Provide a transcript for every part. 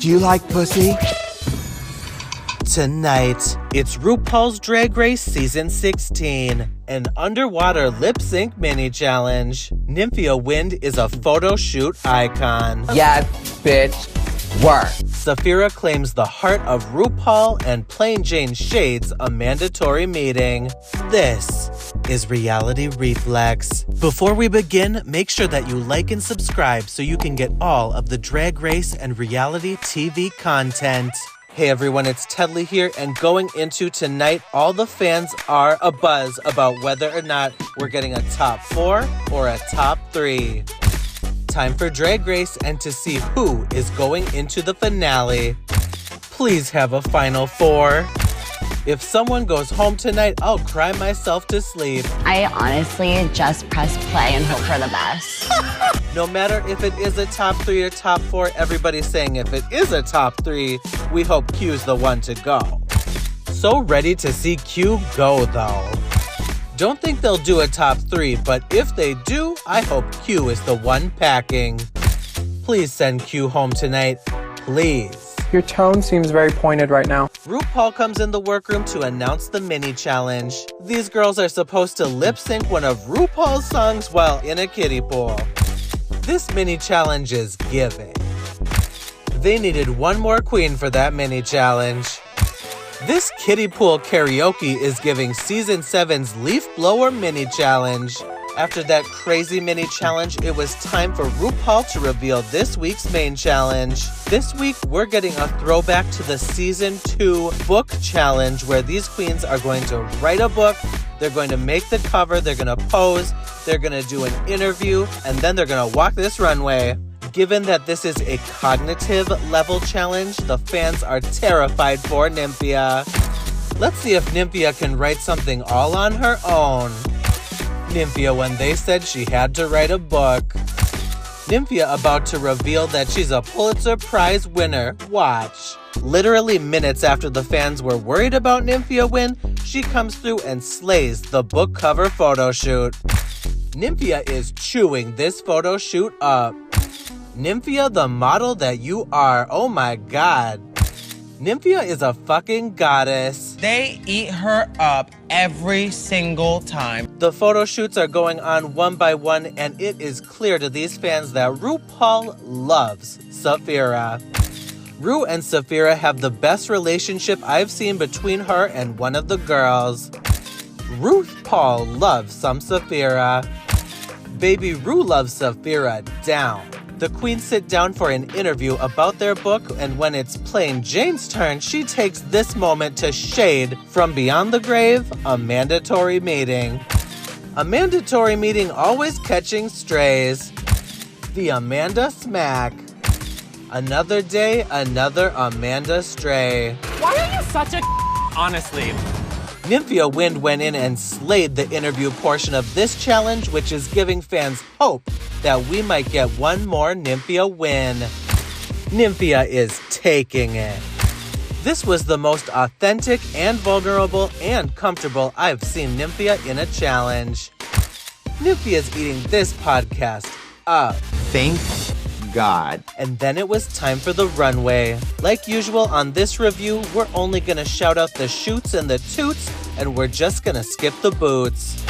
Do you like pussy? Tonight, it's RuPaul's Drag Race Season 16, an underwater lip-sync mini-challenge. Nymphia Wind is a photo shoot icon. Yes, bitch. Work. Sapphira claims the heart of RuPaul, and Plain Jane shades a mandatory meeting. This is Reality Reflex. Before we begin, make sure that you like and subscribe so you can get all of the Drag Race and reality TV content. Hey everyone, it's Tedley here, and going into tonight, all the fans are abuzz about whether or not we're getting a top 4 or a top 3. Time for Drag Race and to see who is going into the finale. Please have a final 4. If someone goes home tonight, I'll cry myself to sleep. I honestly just press play and hope for the best. No matter if it is a top 3 or top 4, everybody's saying if it is a top 3, we hope Q's the one to go. So ready to see Q go though. Don't think they'll do a top 3, but if they do, I hope Q is the one packing. Please send Q home tonight, please. Your tone seems very pointed right now. RuPaul comes in the workroom to announce the mini challenge. These girls are supposed to lip sync one of RuPaul's songs while in a kiddie pool. This mini challenge is giving. They needed one more queen for that mini challenge. This kiddie pool karaoke is giving Season 7's Leaf Blower mini challenge. After that crazy mini challenge, it was time for RuPaul to reveal this week's main challenge. This week, we're getting a throwback to the Season 2 book challenge, where these queens are going to write a book, they're going to make the cover, they're going to pose, they're going to do an interview, and then they're going to walk this runway. Given that this is a cognitive level challenge, the fans are terrified for Nymphia. Let's see if Nymphia can write something all on her own. Nymphia when they said she had to write a book. Nymphia about to reveal that she's a Pulitzer Prize winner. Watch. Literally minutes after the fans were worried about Nymphia win, she comes through and slays the book cover photo shoot. Nymphia is chewing this photo shoot up. Nymphia, the model that you are, oh my god. Nymphia is a fucking goddess. They eat her up every single time. The photo shoots are going on one by one, and it is clear to these fans that RuPaul loves Sapphira. Ru and Sapphira have the best relationship I've seen between her and one of the girls. RuPaul loves some Sapphira. Baby Ru loves Sapphira down. The queens sit down for an interview about their book, and when it's Plain Jane's turn, she takes this moment to shade from beyond the grave a mandatory meeting. A mandatory meeting always catching strays. The Amanda Smack. Another day, another Amanda stray. Why are you such a honestly? Nymphia Wind went in and slayed the interview portion of this challenge, which is giving fans hope that we might get one more Nymphia win. Nymphia is taking it. This was the most authentic and vulnerable and comfortable I've seen Nymphia in a challenge. Nymphia's eating this podcast up. Thank God. And then it was time for the runway. Like usual on this review, we're only gonna shout out the shoots and the toots, and we're just gonna skip the boots.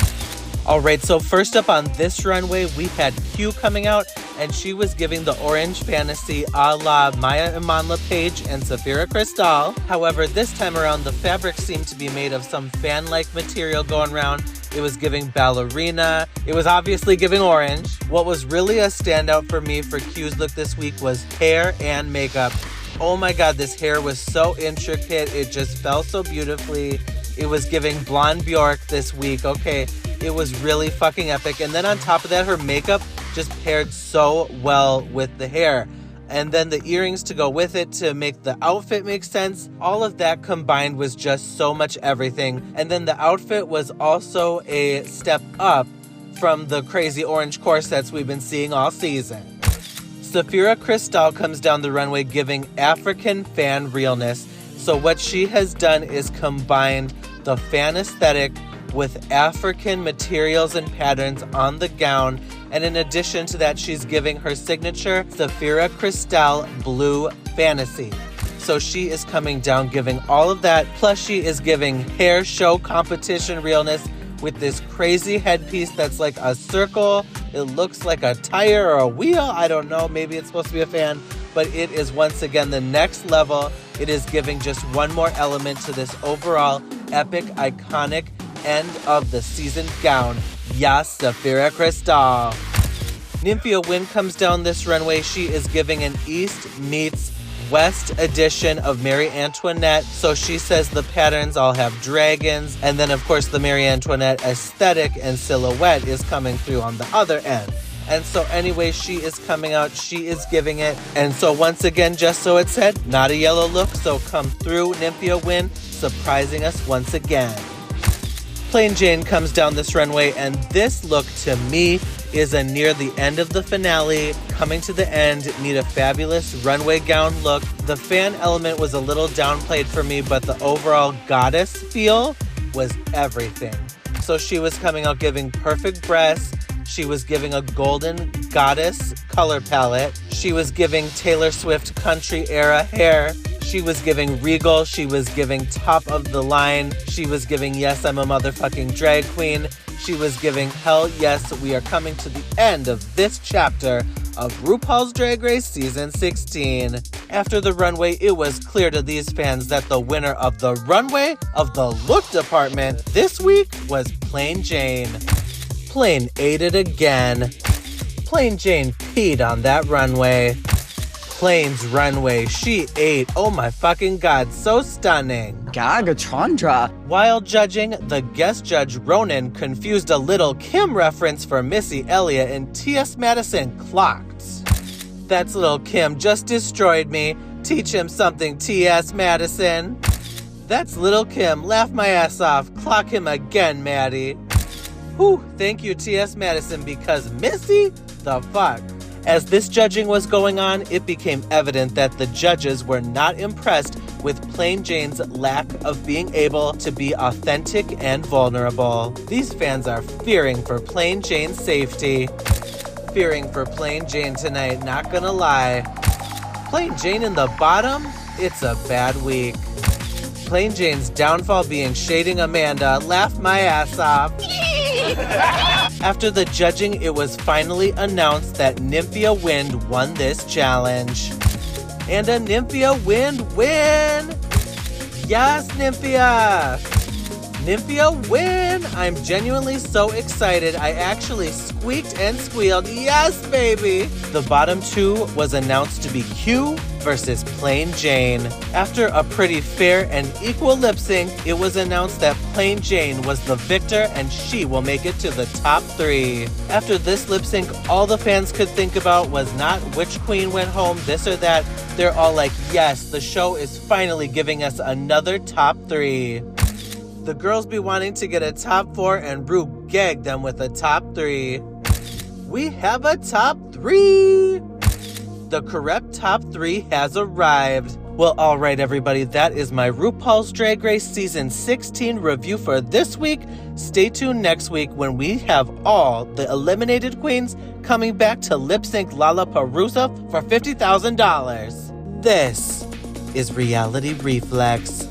Alright, so first up on this runway, we had Q coming out, and she was giving the orange fantasy a la Maya Iman LePage and Sapphira Cristál. However, this time around, the fabric seemed to be made of some fan-like material going around. It was giving ballerina. It was obviously giving orange. What was really a standout for me for Q's look this week was hair and makeup. Oh my god, this hair was so intricate. It just fell so beautifully. It was giving blonde Bjork this week, okay? It was really fucking epic. And then on top of that, her makeup just paired so well with the hair. And then the earrings to go with it to make the outfit make sense. All of that combined was just so much everything. And then the outfit was also a step up from the crazy orange corsets we've been seeing all season. Sapphira Cristál comes down the runway giving African fan realness. So what she has done is combined the fan aesthetic with African materials and patterns on the gown. And in addition to that, she's giving her signature Sapphira Cristál blue fantasy. So she is coming down giving all of that, plus she is giving hair show competition realness with this crazy headpiece that's like a circle. It looks like a tire or a wheel. I don't know, maybe it's supposed to be a fan, but it is once again the next level. It is giving just one more element to this overall epic, iconic end of the season gown. Yes, Saphira Crystal. Nymphia Wynn comes down this runway. She is giving an East meets West edition of Marie Antoinette. So she says the patterns all have dragons. And then, of course, the Marie Antoinette aesthetic and silhouette is coming through on the other end. And so anyway, she is coming out. She is giving it. And so once again, just so it said, not a yellow look. So come through, Nymphia Wynn, surprising us once again. Plain Jane comes down this runway, and this look to me is a near the end of the finale, coming to the end, need a fabulous runway gown look. The fan element was a little downplayed for me, but the overall goddess feel was everything. So she was coming out giving perfect breasts. She was giving a golden goddess color palette. She was giving Taylor Swift country era hair. She was giving regal. She was giving top of the line. She was giving, yes, I'm a motherfucking drag queen. She was giving, hell yes, we are coming to the end of this chapter of RuPaul's Drag Race Season 16. After the runway, it was clear to these fans that the winner of the runway of the look department this week was Plain Jane. Plain ate it again. Plain Jane peed on that runway. Plain's runway, she ate. Oh my fucking god, so stunning. Gagatondra. While judging, the guest judge Ronan confused a Little Kim reference for Missy Elliott, and T.S. Madison clocked. That's Little Kim just destroyed me. Teach him something, T.S. Madison. That's Little Kim, laugh my ass off. Clock him again, Maddie. Whew, thank you, T.S. Madison, because Missy, the fuck. As this judging was going on, it became evident that the judges were not impressed with Plain Jane's lack of being able to be authentic and vulnerable. These fans are fearing for Plain Jane's safety. Fearing for Plain Jane tonight, not gonna lie. Plain Jane in the bottom? It's a bad week. Plain Jane's downfall being shading Amanda, laugh my ass off. After the judging, it was finally announced that Nymphia Wynn won this challenge. And a Nymphia Wynn win! Yes, Nymphia! Nymphia Wynn! I'm genuinely so excited. I actually squeaked and squealed. Yes, baby! The bottom two was announced to be Q versus Plain Jane. After a pretty fair and equal lip sync, it was announced that Plain Jane was the victor and she will make it to the top 3. After this lip sync, all the fans could think about was not which queen went home, this or that. They're all like, yes, the show is finally giving us another top 3. The girls be wanting to get a top 4 and Ru gagged them with a top 3. We have a top 3! The correct top 3 has arrived. Well, alright everybody, that is my RuPaul's Drag Race Season 16 review for this week. Stay tuned next week when we have all the eliminated queens coming back to lip sync Lollapalooza for $50,000. This is Reality Reflex.